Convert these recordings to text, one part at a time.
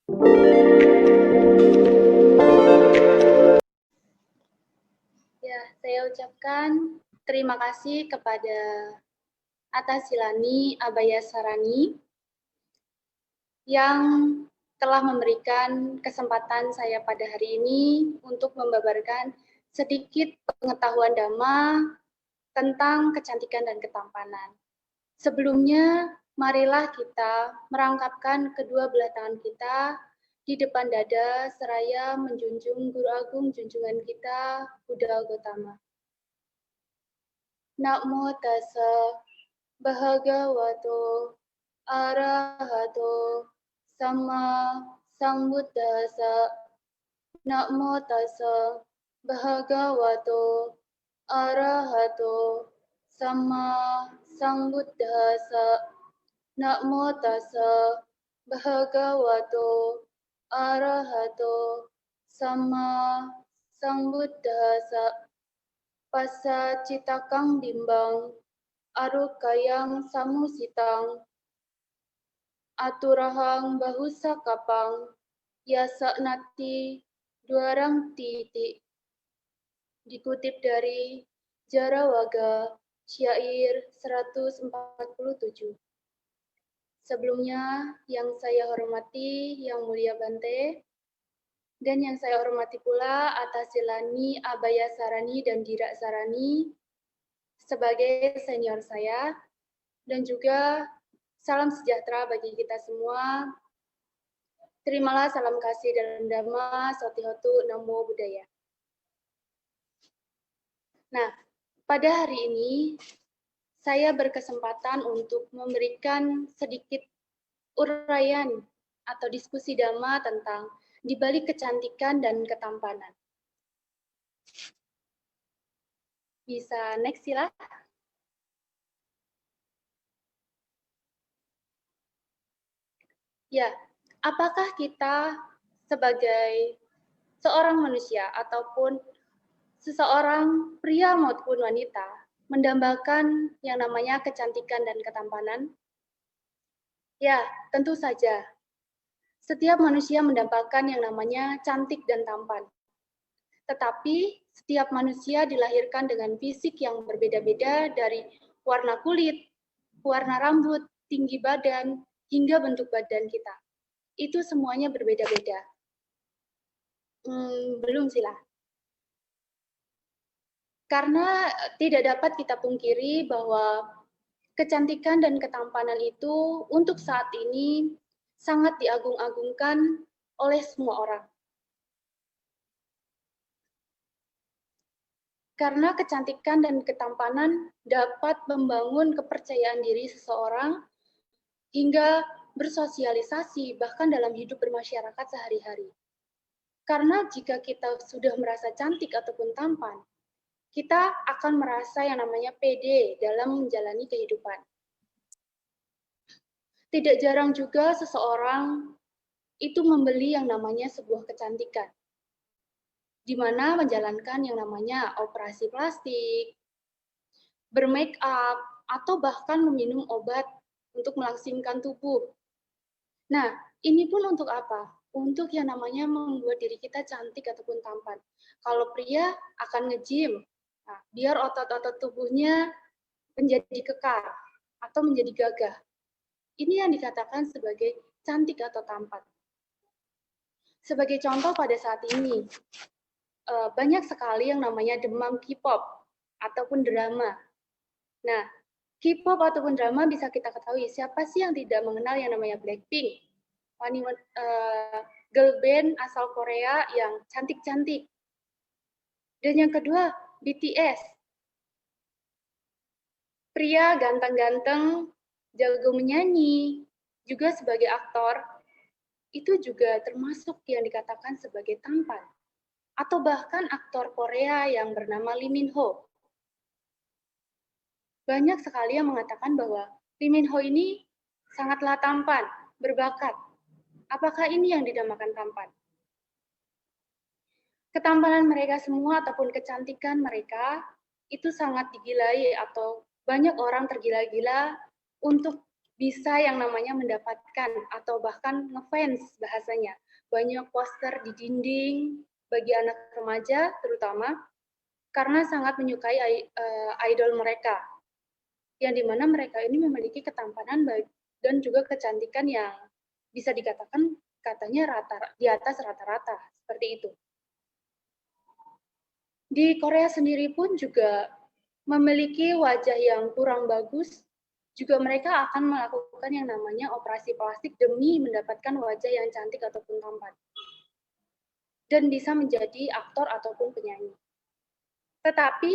Ya, saya ucapkan terima kasih kepada Atasilani Abayasarani yang telah memberikan kesempatan saya pada hari ini untuk membabarkan sedikit pengetahuan Dhamma tentang kecantikan dan ketampanan. Sebelumnya, marilah kita merangkapkan kedua belah tangan kita di depan dada seraya menjunjung Guru Agung junjungan kita, Buddha Gautama. Namo tassa bhagavato arahato sama sambuddhassa. Namo tassa bhagavato arahato sama sambuddhassa. Namo tassa bhagavato arahato sama sambuddhassa. Passa citakang bimbang arukayang samusitang aturahang bahusa kapang yasa nati duarang titik. Dikutip dari Jarawaga Syair 147. Sebelumnya yang saya hormati Yang Mulia Bante, dan yang saya hormati pula Atasilani Abayasarani dan Dira Sarani sebagai senior saya, dan juga salam sejahtera bagi kita semua. Terimalah salam kasih dalam Dhamma, Sotihotu, Namo Buddhaya. Nah, pada hari ini saya berkesempatan untuk memberikan sedikit uraian atau diskusi Dhamma tentang di balik kecantikan dan ketampanan. Bisa next sila. Ya, apakah kita sebagai seorang manusia ataupun seseorang pria maupun wanita mendambakan yang namanya kecantikan dan ketampanan? Ya, tentu saja. Setiap manusia mendambakan yang namanya cantik dan tampan. Tetapi setiap manusia dilahirkan dengan fisik yang berbeda-beda, dari warna kulit, warna rambut, tinggi badan, hingga bentuk badan kita. Itu semuanya berbeda-beda. Belum sila. Karena tidak dapat kita pungkiri bahwa kecantikan dan ketampanan itu untuk saat ini sangat diagung-agungkan oleh semua orang. Karena kecantikan dan ketampanan dapat membangun kepercayaan diri seseorang hingga bersosialisasi bahkan dalam hidup bermasyarakat sehari-hari. Karena jika kita sudah merasa cantik ataupun tampan, kita akan merasa yang namanya pede dalam menjalani kehidupan. Tidak jarang juga seseorang itu membeli yang namanya sebuah kecantikan, di mana menjalankan yang namanya operasi plastik, bermake up, atau bahkan meminum obat untuk melangsingkan tubuh. Nah, ini pun untuk apa? Untuk yang namanya membuat diri kita cantik ataupun tampan. Kalau pria akan nge-gym, nah, biar otot-otot tubuhnya menjadi kekar atau menjadi gagah. Ini yang dikatakan sebagai cantik atau tampan. Sebagai contoh pada saat ini, banyak sekali yang namanya demam K-pop ataupun drama. Nah, K-pop ataupun drama bisa kita ketahui, siapa sih yang tidak mengenal yang namanya Blackpink, girl band asal Korea yang cantik-cantik. Dan yang kedua, BTS. Pria ganteng-ganteng, jago menyanyi, juga sebagai aktor, itu juga termasuk yang dikatakan sebagai tampan. Atau bahkan aktor Korea yang bernama Lee Min Ho. Banyak sekali yang mengatakan bahwa Lee Min Ho ini sangatlah tampan, berbakat. Apakah ini yang dinamakan tampan? Ketampanan mereka semua ataupun kecantikan mereka itu sangat digilai atau banyak orang tergila-gila untuk bisa yang namanya mendapatkan atau bahkan ngefans bahasanya. Banyak poster di dinding bagi anak remaja terutama karena sangat menyukai idol mereka. Yang dimana mereka ini memiliki ketampanan dan juga kecantikan yang bisa dikatakan katanya di atas rata-rata, seperti itu. Di Korea sendiri pun juga memiliki wajah yang kurang bagus, juga mereka akan melakukan yang namanya operasi plastik demi mendapatkan wajah yang cantik ataupun tampan. Dan bisa menjadi aktor ataupun penyanyi. Tetapi,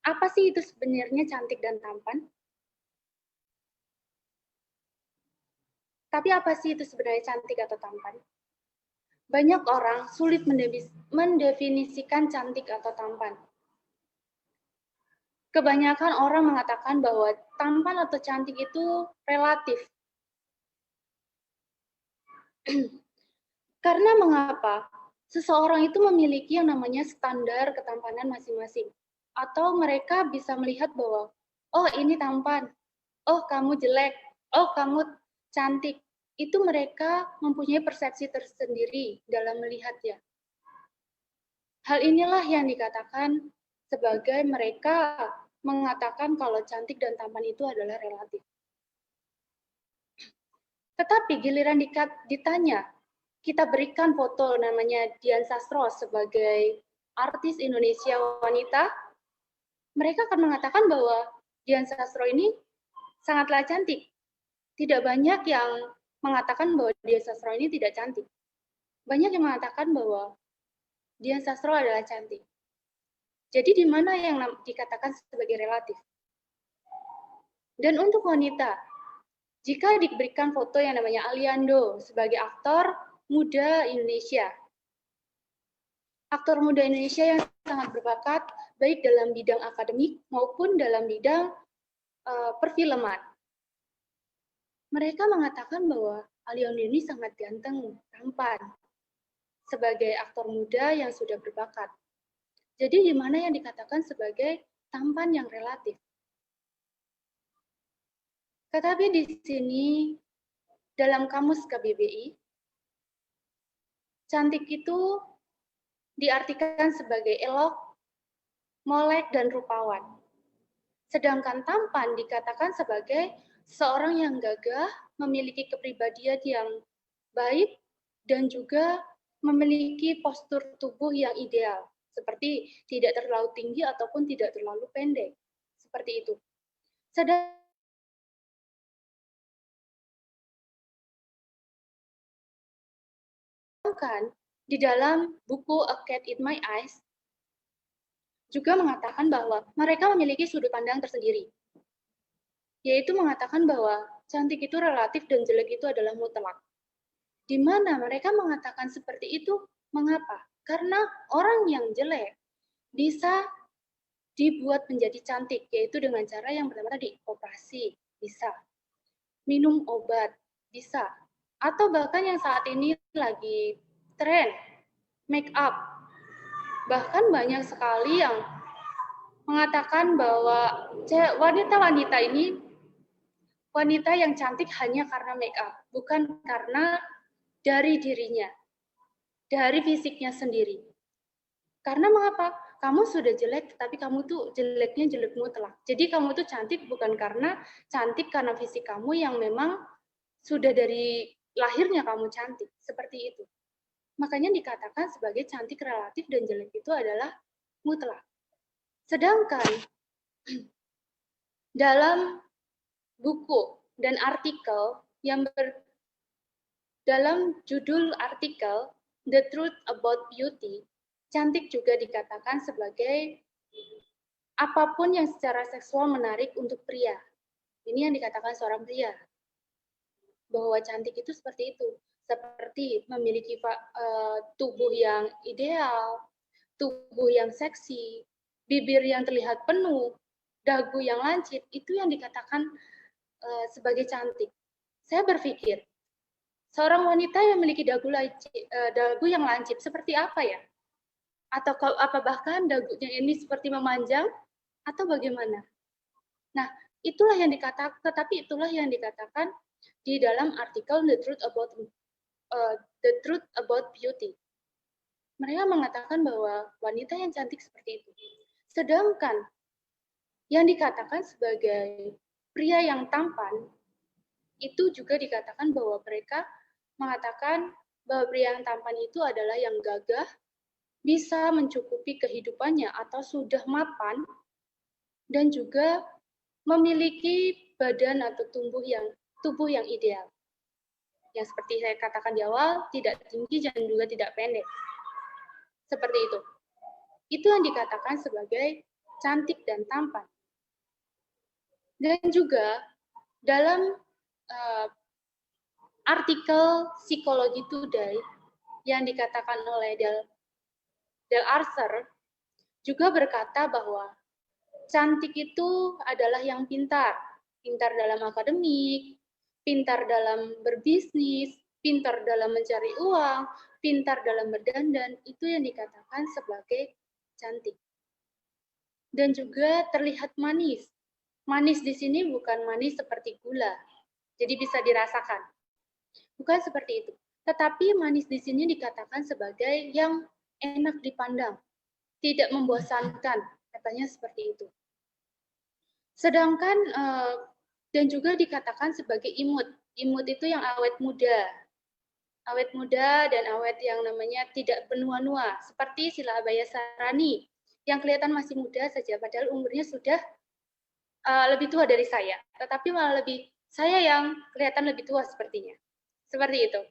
apa sih itu sebenarnya cantik dan tampan? Tapi apa sih itu sebenarnya cantik atau tampan? Banyak orang sulit mendefinisikan cantik atau tampan. Kebanyakan orang mengatakan bahwa tampan atau cantik itu relatif. Karena mengapa? Seseorang itu memiliki yang namanya standar ketampanan masing-masing. Atau mereka bisa melihat bahwa, oh ini tampan, oh kamu jelek, oh kamu cantik. Itu mereka mempunyai persepsi tersendiri dalam melihatnya. Hal inilah yang dikatakan sebagai mereka mengatakan kalau cantik dan tampan itu adalah relatif. Tetapi giliran ditanya, kita berikan foto namanya Dian Sastro sebagai artis Indonesia wanita, mereka akan mengatakan bahwa Dian Sastro ini sangatlah cantik. Tidak banyak yang mengatakan bahwa Dian Sastro ini tidak cantik. Banyak yang mengatakan bahwa Dian Sastro adalah cantik. Jadi di mana yang dikatakan sebagai relatif? Dan untuk wanita, jika diberikan foto yang namanya Aliando sebagai aktor muda Indonesia, aktor muda Indonesia yang sangat berbakat baik dalam bidang akademik maupun dalam bidang perfilman. Mereka mengatakan bahwa Aliando ini sangat ganteng, tampan sebagai aktor muda yang sudah berbakat. Jadi di mana yang dikatakan sebagai tampan yang relatif? Tetapi di sini dalam kamus KBBI, cantik itu diartikan sebagai elok, molek, dan rupawan. Sedangkan tampan dikatakan sebagai seorang yang gagah, memiliki kepribadian yang baik, dan juga memiliki postur tubuh yang ideal, seperti tidak terlalu tinggi ataupun tidak terlalu pendek, seperti itu. Sedangkan di dalam buku A Cat in My Eyes juga mengatakan bahwa mereka memiliki sudut pandang tersendiri, yaitu mengatakan bahwa cantik itu relatif dan jelek itu adalah mutlak. Di mana mereka mengatakan seperti itu, mengapa? Karena orang yang jelek bisa dibuat menjadi cantik, yaitu dengan cara yang pertama tadi, operasi, bisa. Minum obat, bisa. Atau bahkan yang saat ini lagi tren, make up. Bahkan banyak sekali yang mengatakan bahwa wanita-wanita ini wanita yang cantik hanya karena make up, bukan karena dari dirinya, dari fisiknya sendiri. Karena mengapa? Kamu sudah jelek, tapi kamu tuh jeleknya jelek mutlak. Jadi kamu tuh cantik bukan karena cantik karena fisik kamu yang memang sudah dari lahirnya kamu cantik, seperti itu. Makanya dikatakan sebagai cantik relatif dan jelek itu adalah mutlak. Sedangkan dalam buku dan artikel yang dalam judul artikel The Truth About Beauty, cantik juga dikatakan sebagai apapun yang secara seksual menarik untuk pria. Ini yang dikatakan seorang pria. Bahwa cantik itu seperti itu. Seperti memiliki tubuh yang ideal, tubuh yang seksi, bibir yang terlihat penuh, dagu yang lancip, itu yang dikatakan sebagai cantik. Saya berpikir, seorang wanita yang memiliki dagu yang lancip seperti apa ya? Atau apa bahkan dagunya ini seperti memanjang atau bagaimana? Nah, Tetapi itulah yang dikatakan di dalam artikel The Truth About Beauty. Mereka mengatakan bahwa wanita yang cantik seperti itu. Sedangkan yang dikatakan sebagai pria yang tampan, itu juga dikatakan bahwa mereka mengatakan bahwa pria yang tampan itu adalah yang gagah, bisa mencukupi kehidupannya atau sudah mapan, dan juga memiliki badan atau tubuh yang ideal. Yang seperti saya katakan di awal, tidak tinggi dan juga tidak pendek. Seperti itu. Itu yang dikatakan sebagai cantik dan tampan. Dan juga dalam artikel Psikologi Today yang dikatakan oleh Del Arthur juga berkata bahwa cantik itu adalah yang pintar dalam akademik, pintar dalam berbisnis, pintar dalam mencari uang, pintar dalam berdandan, itu yang dikatakan sebagai cantik. Dan juga terlihat manis. Manis di sini bukan manis seperti gula, jadi bisa dirasakan. Bukan seperti itu. Tetapi manis di sini dikatakan sebagai yang enak dipandang, tidak membosankan, katanya seperti itu. Sedangkan dan juga dikatakan sebagai imut. Imut itu yang awet muda. Awet muda dan awet yang namanya tidak benua-nua. Seperti Sila Abaya Sarani, yang kelihatan masih muda saja, padahal umurnya sudah lebih tua dari saya. Tetapi malah saya yang kelihatan lebih tua sepertinya. Seperti itu.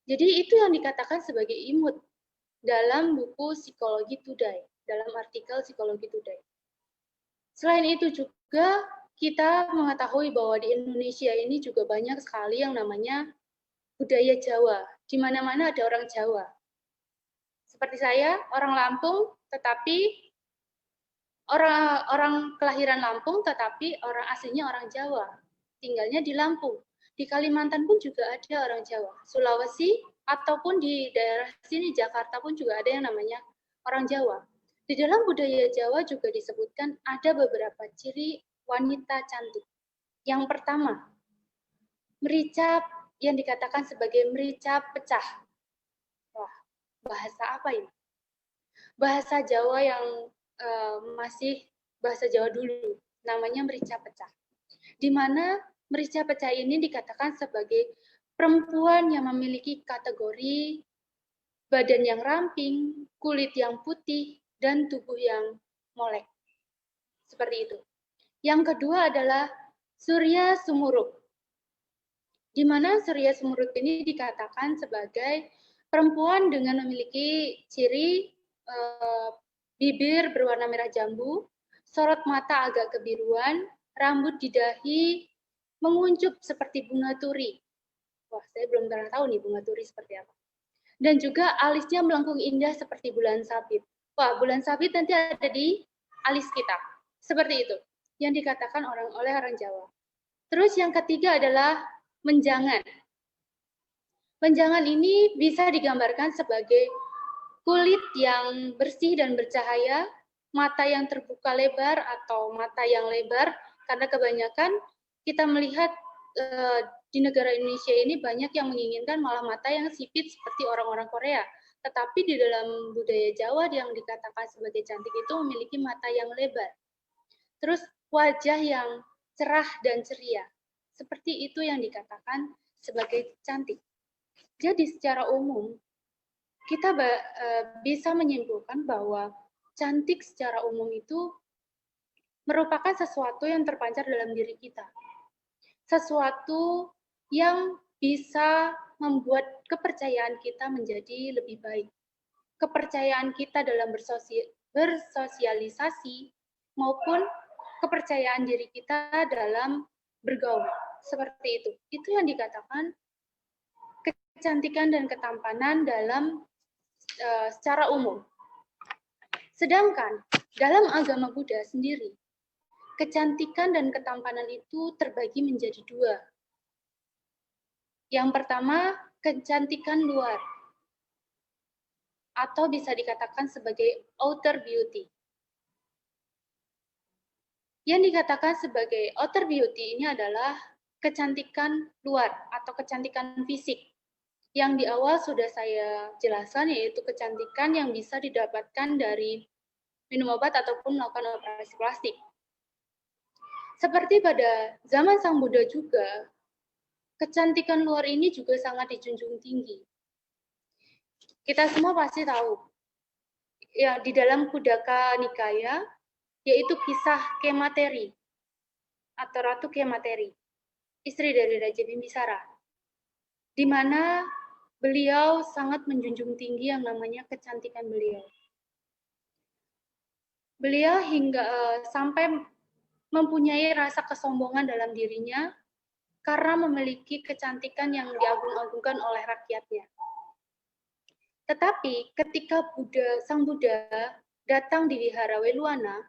Jadi itu yang dikatakan sebagai imut dalam buku Psikologi Today, dalam artikel Psikologi Today. Selain itu juga kita mengetahui bahwa di Indonesia ini juga banyak sekali yang namanya budaya Jawa. Di mana-mana ada orang Jawa. Seperti saya, orang Lampung, tetapi orang kelahiran Lampung, tetapi orang aslinya orang Jawa. Tinggalnya di Lampung. Di Kalimantan pun juga ada orang Jawa. Sulawesi, ataupun di daerah sini, Jakarta pun juga ada yang namanya orang Jawa. Di dalam budaya Jawa juga disebutkan ada beberapa ciri wanita cantik. Yang pertama, mericap yang dikatakan sebagai mericap pecah. Wah, bahasa apa ini? Bahasa Jawa yang masih bahasa Jawa dulu, namanya mericap pecah. Di mana mericap pecah ini dikatakan sebagai perempuan yang memiliki kategori badan yang ramping, kulit yang putih, dan tubuh yang molek. Seperti itu. Yang kedua adalah Surya Sumuruk. Di mana Surya Sumuruk ini dikatakan sebagai perempuan dengan memiliki ciri bibir berwarna merah jambu, sorot mata agak kebiruan, rambut di dahi menguncup seperti bunga turi. Wah, saya belum pernah tahu nih bunga turi seperti apa. Dan juga alisnya melengkung indah seperti bulan sabit. Wah, bulan sabit nanti ada di alis kita. Seperti itu yang dikatakan oleh orang Jawa. Terus yang ketiga adalah menjangan. Menjangan ini bisa digambarkan sebagai kulit yang bersih dan bercahaya, mata yang terbuka lebar atau mata yang lebar, karena kebanyakan kita melihat di negara Indonesia ini banyak yang menginginkan malah mata yang sipit seperti orang-orang Korea. Tetapi di dalam budaya Jawa yang dikatakan sebagai cantik itu memiliki mata yang lebar. Terus wajah yang cerah dan ceria. Seperti itu yang dikatakan sebagai cantik. Jadi secara umum kita bisa menyimpulkan bahwa cantik secara umum itu merupakan sesuatu yang terpancar dalam diri kita. Sesuatu yang bisa membuat kepercayaan kita menjadi lebih baik. Kepercayaan kita dalam bersosialisasi maupun kepercayaan diri kita dalam bergaul. Seperti itu. Itu yang dikatakan kecantikan dan ketampanan dalam secara umum. Sedangkan dalam agama Buddha sendiri, kecantikan dan ketampanan itu terbagi menjadi dua. Yang pertama, kecantikan luar, atau bisa dikatakan sebagai outer beauty. Yang dikatakan sebagai outer beauty ini adalah kecantikan luar atau kecantikan fisik. Yang di awal sudah saya jelaskan, yaitu kecantikan yang bisa didapatkan dari minum obat ataupun melakukan operasi plastik. Seperti pada zaman Sang Buddha juga, kecantikan luar ini juga sangat dijunjung tinggi. Kita semua pasti tahu, ya, di dalam Khuddaka Nikaya, yaitu kisah Kemateri atau Ratu Kemateri, istri dari Raja Bimbisara, di mana beliau sangat menjunjung tinggi yang namanya kecantikan beliau. Beliau hingga sampai mempunyai rasa kesombongan dalam dirinya karena memiliki kecantikan yang diagung-agungkan oleh rakyatnya. Tetapi ketika Sang Buddha datang di Wihara Weluwana,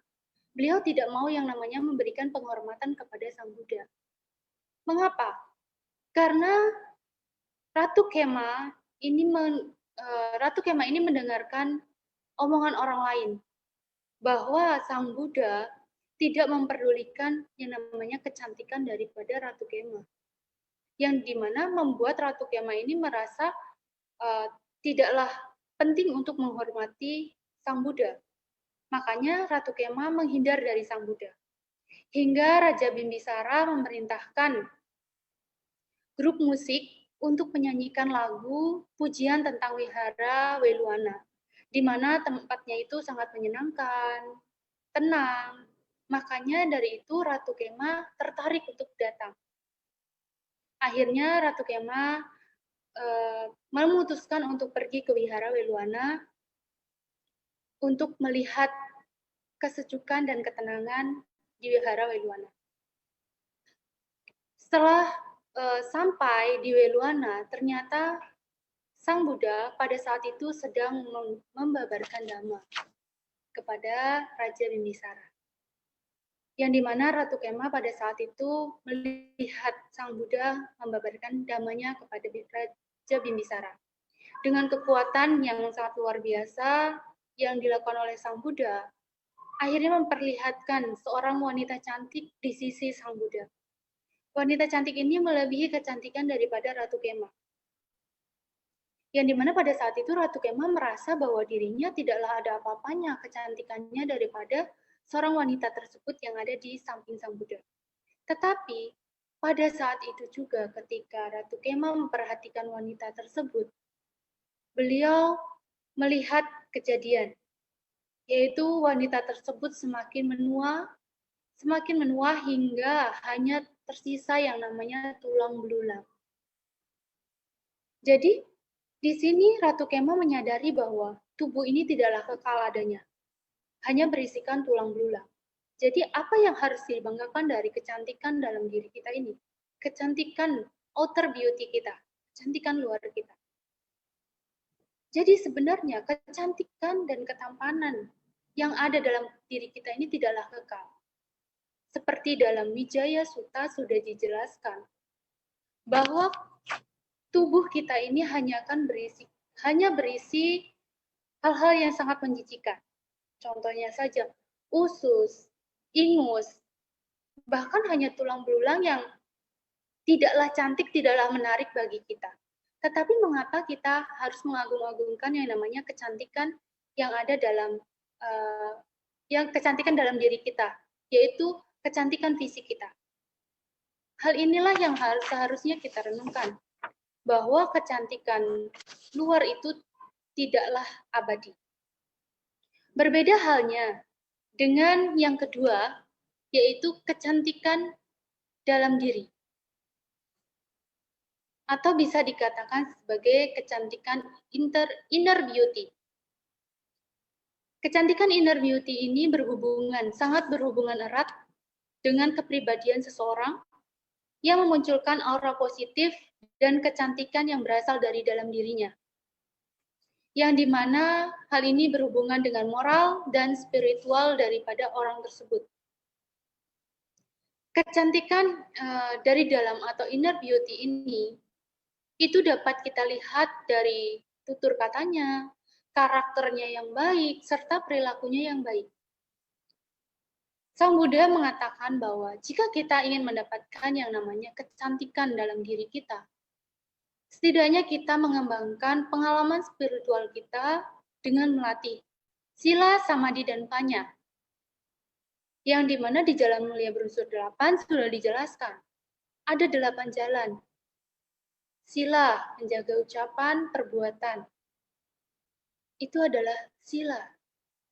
beliau tidak mau yang namanya memberikan penghormatan kepada Sang Buddha. Mengapa? Karena Ratu Kema ini mendengarkan omongan orang lain bahwa Sang Buddha tidak memperdulikan yang namanya kecantikan daripada Ratu Kema, yang dimana membuat Ratu Kema ini merasa tidaklah penting untuk menghormati Sang Buddha. Makanya Ratu Kema menghindar dari Sang Buddha. Hingga Raja Bimbisara memerintahkan grup musik untuk menyanyikan lagu pujian tentang Wihara Weluwana, di mana tempatnya itu sangat menyenangkan, tenang. Makanya dari itu Ratu Kema tertarik untuk datang. Akhirnya Ratu Kema memutuskan untuk pergi ke Wihara Weluwana untuk melihat kesejukan dan ketenangan di Wihara Weluwana. Setelah sampai di Weluwana, ternyata Sang Buddha pada saat itu sedang membabarkan dhamma kepada Raja Bimbisara. Yang dimana Ratu Kema pada saat itu melihat Sang Buddha membabarkan dhammanya kepada Raja Bimbisara. Dengan kekuatan yang sangat luar biasa yang dilakukan oleh Sang Buddha, akhirnya memperlihatkan seorang wanita cantik di sisi Sang Buddha. Wanita cantik ini melebihi kecantikan daripada Ratu Kema. Yang dimana pada saat itu Ratu Kema merasa bahwa dirinya tidaklah ada apa-apanya kecantikannya daripada seorang wanita tersebut yang ada di samping Sang Buddha. Tetapi pada saat itu juga ketika Ratu Kema memperhatikan wanita tersebut, beliau melihat kejadian, yaitu wanita tersebut semakin menua hingga hanya tersisa yang namanya tulang belulang. Jadi di sini Ratu Kema menyadari bahwa tubuh ini tidaklah kekal adanya, hanya berisikan tulang belulang. Jadi apa yang harus dibanggakan dari kecantikan dalam diri kita ini? Kecantikan outer beauty kita, kecantikan luar kita. Jadi sebenarnya kecantikan dan ketampanan yang ada dalam diri kita ini tidaklah kekal. Seperti dalam Wijaya Sutta sudah dijelaskan bahwa tubuh kita ini hanya berisi hal-hal yang sangat menjijikan. Contohnya saja usus, ingus, bahkan hanya tulang belulang yang tidaklah cantik, tidaklah menarik bagi kita. Tetapi mengapa kita harus mengagung-agungkan yang namanya kecantikan yang ada dalam kecantikan dalam diri kita, yaitu kecantikan fisik kita. Hal inilah yang seharusnya kita renungkan, bahwa kecantikan luar itu tidaklah abadi. Berbeda halnya dengan yang kedua, yaitu kecantikan dalam diri. Atau bisa dikatakan sebagai kecantikan inner beauty. Kecantikan inner beauty ini sangat berhubungan erat dengan kepribadian seseorang yang memunculkan aura positif dan kecantikan yang berasal dari dalam dirinya. Yang dimana hal ini berhubungan dengan moral dan spiritual daripada orang tersebut. Kecantikan dari dalam atau inner beauty ini itu dapat kita lihat dari tutur katanya, karakternya yang baik, serta perilakunya yang baik. Sang Buddha mengatakan bahwa jika kita ingin mendapatkan yang namanya kecantikan dalam diri kita, setidaknya kita mengembangkan pengalaman spiritual kita dengan melatih sila, samadhi, dan panya. Yang dimana di Jalan Mulia Berunsur 8 sudah dijelaskan. Ada 8 jalan. Sila, menjaga ucapan, perbuatan. Itu adalah sila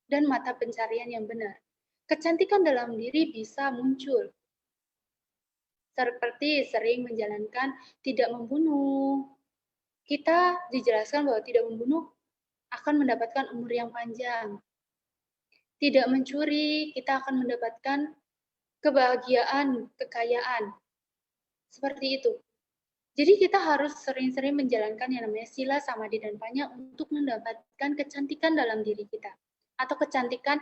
dan mata pencarian yang benar. Kecantikan dalam diri bisa muncul. Seperti sering menjalankan tidak membunuh. Kita dijelaskan bahwa tidak membunuh akan mendapatkan umur yang panjang. Tidak mencuri, kita akan mendapatkan kebahagiaan, kekayaan. Seperti itu. Jadi kita harus sering-sering menjalankan yang namanya sila, samadhi, dan panya untuk mendapatkan kecantikan dalam diri kita. Atau kecantikan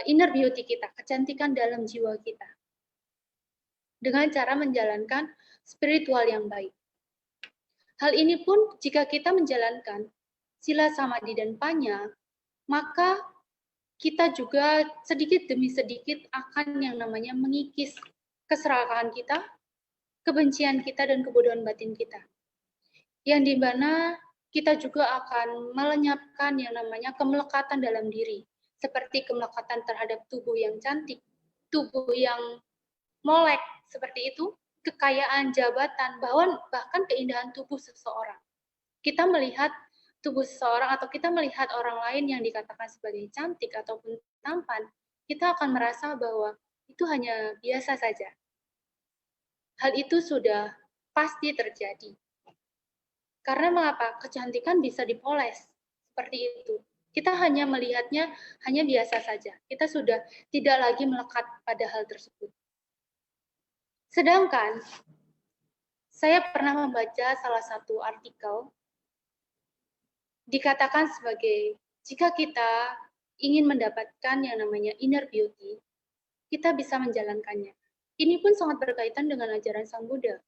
inner beauty kita, kecantikan dalam jiwa kita. Dengan cara menjalankan spiritual yang baik. Hal ini pun jika kita menjalankan sila, samadhi, dan panya, maka kita juga sedikit demi sedikit akan yang namanya mengikis keserakahan kita, kebencian kita, dan kebodohan batin kita. Yang dimana kita juga akan melenyapkan yang namanya kemelekatan dalam diri, seperti kemelekatan terhadap tubuh yang cantik, tubuh yang molek, seperti itu, kekayaan, jabatan, bahkan keindahan tubuh seseorang. Kita melihat tubuh seseorang atau kita melihat orang lain yang dikatakan sebagai cantik ataupun tampan, kita akan merasa bahwa itu hanya biasa saja. Hal itu sudah pasti terjadi. Karena mengapa? Kecantikan bisa dipoles. Seperti itu. Kita hanya melihatnya hanya biasa saja. Kita sudah tidak lagi melekat pada hal tersebut. Sedangkan saya pernah membaca salah satu artikel dikatakan sebagai jika kita ingin mendapatkan yang namanya inner beauty, kita bisa menjalankannya. Ini pun sangat berkaitan dengan ajaran Sang Buddha,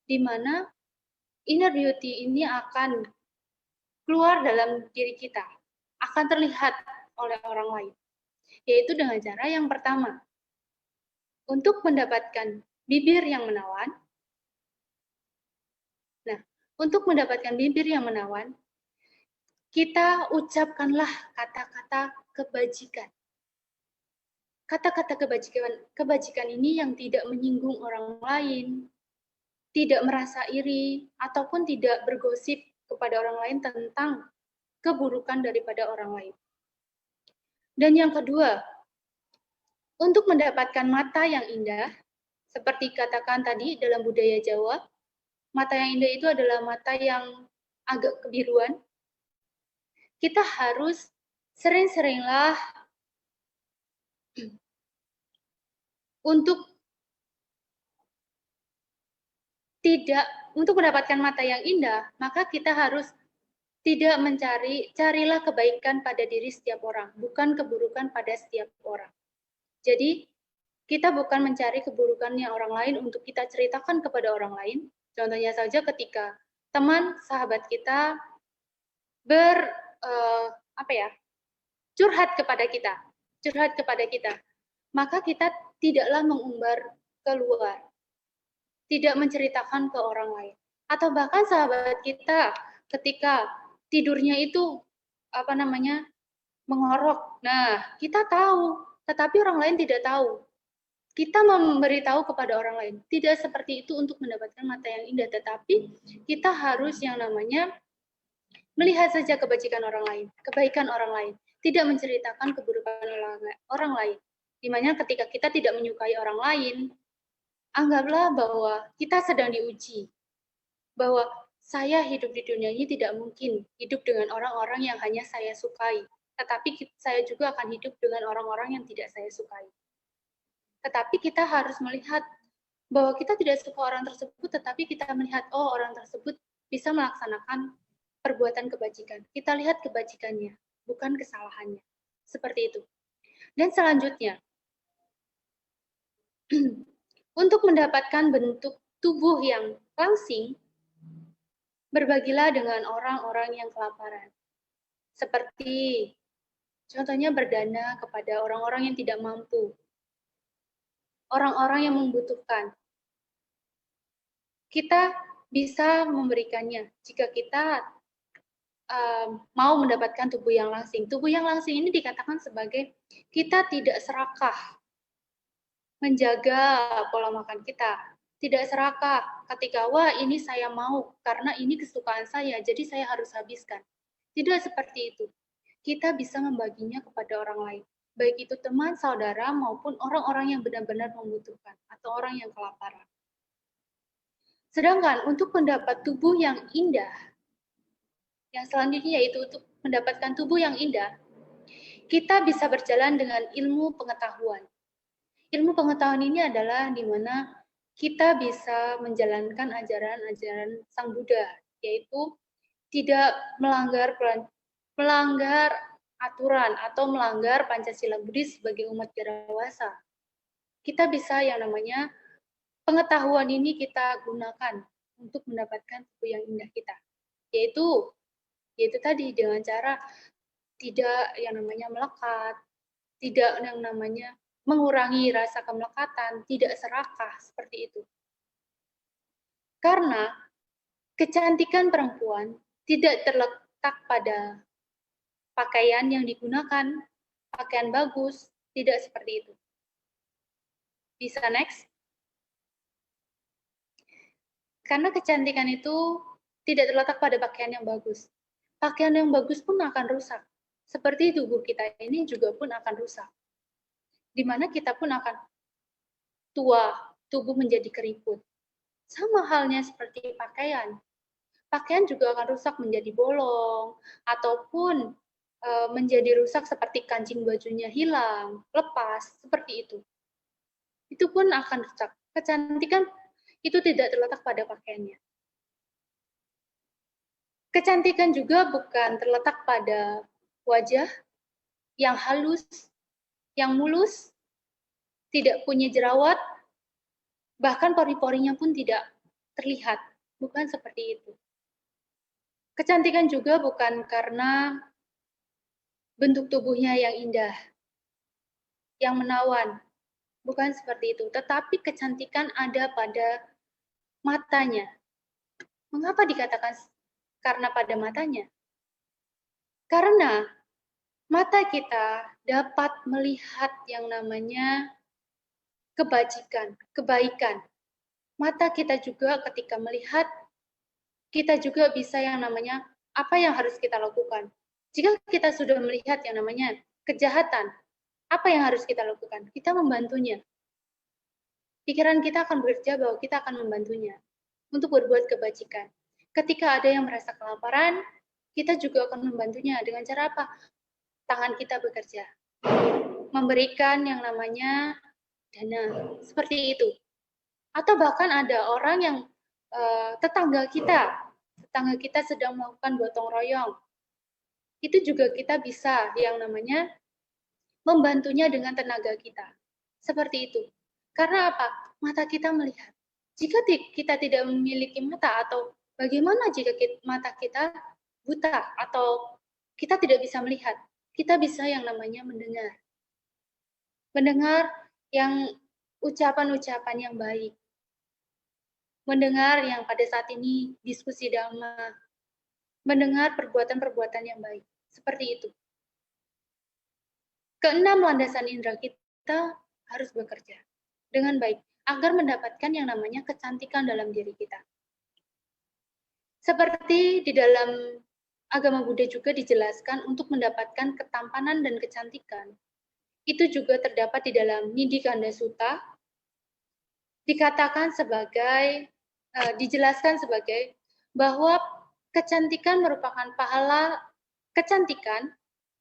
di mana inner beauty ini akan keluar dalam diri kita, akan terlihat oleh orang lain, yaitu dengan cara yang pertama, untuk mendapatkan bibir yang menawan. Nah, untuk mendapatkan bibir yang menawan, kita ucapkanlah kata-kata kebajikan. Kata-kata kebajikan ini yang tidak menyinggung orang lain, tidak merasa iri, ataupun tidak bergosip kepada orang lain tentang keburukan daripada orang lain. Dan yang kedua, untuk mendapatkan mata yang indah, seperti katakan tadi dalam budaya Jawa, mata yang indah itu adalah mata yang agak kebiruan. Kita harus sering-seringlah untuk mendapatkan mata yang indah, maka kita harus tidak carilah kebaikan pada diri setiap orang, bukan keburukan pada setiap orang. Jadi, kita bukan mencari keburukannya orang lain untuk kita ceritakan kepada orang lain. Contohnya saja ketika teman, sahabat kita curhat kepada kita, maka kita tidaklah mengumbar keluar, tidak menceritakan ke orang lain. Atau bahkan sahabat kita ketika tidurnya itu mengorok. Nah, kita tahu, tetapi orang lain tidak tahu. Kita memberitahu kepada orang lain. Tidak seperti itu untuk mendapatkan mata yang indah, tetapi kita harus yang namanya melihat saja kebajikan orang lain, kebaikan orang lain, tidak menceritakan keburukan orang lain. Dimana ketika kita tidak menyukai orang lain, anggaplah bahwa kita sedang diuji. Bahwa saya hidup di dunia ini tidak mungkin hidup dengan orang-orang yang hanya saya sukai. Tetapi saya juga akan hidup dengan orang-orang yang tidak saya sukai. Tetapi kita harus melihat bahwa kita tidak suka orang tersebut, tetapi kita melihat, oh orang tersebut bisa melaksanakan perbuatan kebajikan. Kita lihat kebajikannya, bukan kesalahannya. Seperti itu. Dan selanjutnya, untuk mendapatkan bentuk tubuh yang langsing, berbagilah dengan orang-orang yang kelaparan. Seperti contohnya berdana kepada orang-orang yang tidak mampu. orang-orang yang membutuhkan. Kita bisa memberikannya jika kita mau mendapatkan tubuh yang langsing. Tubuh yang langsing ini dikatakan sebagai kita tidak serakah menjaga pola makan kita. Tidak serakah ketika, wah ini saya mau karena ini kesukaan saya, jadi saya harus habiskan. Tidak seperti itu. Kita bisa membaginya kepada orang lain. Baik itu teman, saudara, maupun orang-orang yang benar-benar membutuhkan atau orang yang kelaparan. Sedangkan untuk mendapat tubuh yang indah, yang selanjutnya yaitu untuk mendapatkan tubuh yang indah, kita bisa berjalan dengan ilmu pengetahuan. Ilmu pengetahuan ini adalah di mana kita bisa menjalankan ajaran-ajaran Sang Buddha, yaitu tidak melanggar aturan atau melanggar Pancasila Buddhis sebagai umat dewasa. Kita bisa yang namanya pengetahuan ini kita gunakan untuk mendapatkan tubuh yang indah kita, yaitu tadi dengan cara tidak yang namanya melekat, tidak yang namanya mengurangi rasa kemelekatan, tidak serakah, seperti itu. Karena kecantikan perempuan tidak terletak pada pakaian yang digunakan, pakaian bagus, tidak seperti itu. Bisa next? Karena kecantikan itu tidak terletak pada pakaian yang bagus. Pakaian yang bagus pun akan rusak. Seperti tubuh kita ini juga pun akan rusak. Di mana kita pun akan tua, tubuh menjadi keriput. Sama halnya seperti pakaian. Pakaian juga akan rusak menjadi bolong, ataupun menjadi rusak seperti kancing bajunya hilang, lepas, seperti itu. Itu pun akan rusak. Kecantikan itu tidak terletak pada pakaiannya. Kecantikan juga bukan terletak pada wajah yang halus, yang mulus, tidak punya jerawat, bahkan pori-porinya pun tidak terlihat. Bukan seperti itu. Kecantikan juga bukan karena bentuk tubuhnya yang indah, yang menawan. Bukan seperti itu. Tetapi kecantikan ada pada matanya. Mengapa dikatakan karena pada matanya? Karena mata kita dapat melihat yang namanya kebaikan. Mata kita juga ketika melihat, kita juga bisa yang namanya apa yang harus kita lakukan. Jika kita sudah melihat yang namanya kejahatan, apa yang harus kita lakukan? Kita membantunya. Pikiran kita akan bekerja bahwa kita akan membantunya untuk berbuat kebajikan. Ketika ada yang merasa kelaparan, kita juga akan membantunya dengan cara apa? Tangan kita bekerja. Memberikan yang namanya dana, seperti itu. Atau bahkan ada orang yang tetangga kita sedang melakukan gotong royong. Itu juga kita bisa yang namanya membantunya dengan tenaga kita. Seperti itu. Karena apa? Mata kita melihat. Jika kita tidak memiliki mata atau bagaimana jika mata kita buta atau kita tidak bisa melihat, kita bisa yang namanya mendengar. Mendengar yang ucapan-ucapan yang baik. Mendengar yang pada saat ini diskusi dhamma. Mendengar perbuatan-perbuatan yang baik. Seperti itu. Keenam landasan indera kita harus bekerja dengan baik agar mendapatkan yang namanya kecantikan dalam diri kita. Seperti di dalam agama Buddha juga dijelaskan untuk mendapatkan ketampanan dan kecantikan. Itu juga terdapat di dalam Nidikanda Sutta, dikatakan sebagai, dijelaskan sebagai bahwa kecantikan merupakan pahala. Kecantikan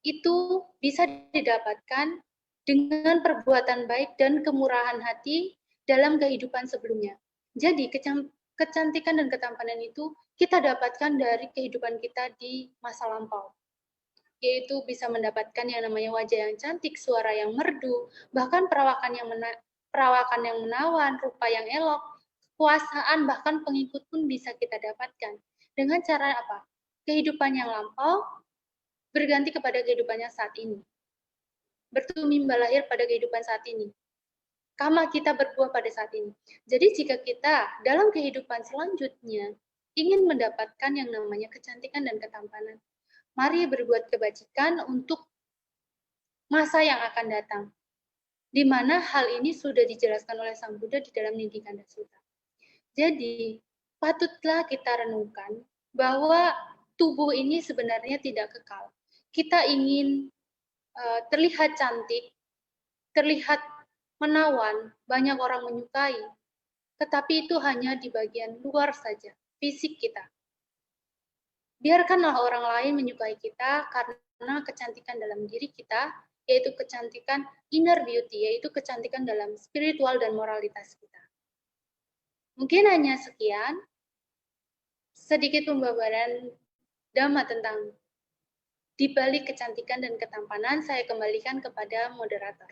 itu bisa didapatkan dengan perbuatan baik dan kemurahan hati dalam kehidupan sebelumnya. Jadi kecantikan dan ketampanan itu kita dapatkan dari kehidupan kita di masa lampau. Yaitu bisa mendapatkan yang namanya wajah yang cantik, suara yang merdu, bahkan perawakan yang menawan, rupa yang elok, kekuasaan, bahkan pengikut pun bisa kita dapatkan. Dengan cara apa? Kehidupan yang lampau berganti kepada kehidupan yang saat ini. Bertumimba lahir pada kehidupan saat ini. karma kita berbuah pada saat ini. Jadi jika kita dalam kehidupan selanjutnya ingin mendapatkan yang namanya kecantikan dan ketampanan, mari berbuat kebajikan untuk masa yang akan datang, di mana hal ini sudah dijelaskan oleh Sang Buddha di dalam Nidikanda Sutta. Jadi, patutlah kita renungkan bahwa tubuh ini sebenarnya tidak kekal. Kita ingin terlihat cantik, terlihat menawan, banyak orang menyukai, tetapi itu hanya di bagian luar saja, fisik kita. Biarkanlah orang lain menyukai kita karena kecantikan dalam diri kita, yaitu kecantikan inner beauty, yaitu kecantikan dalam spiritual dan moralitas kita. Mungkin hanya sekian, sedikit pembabaran Dhamma tentang di balik kecantikan dan ketampanan. Saya kembalikan kepada moderator.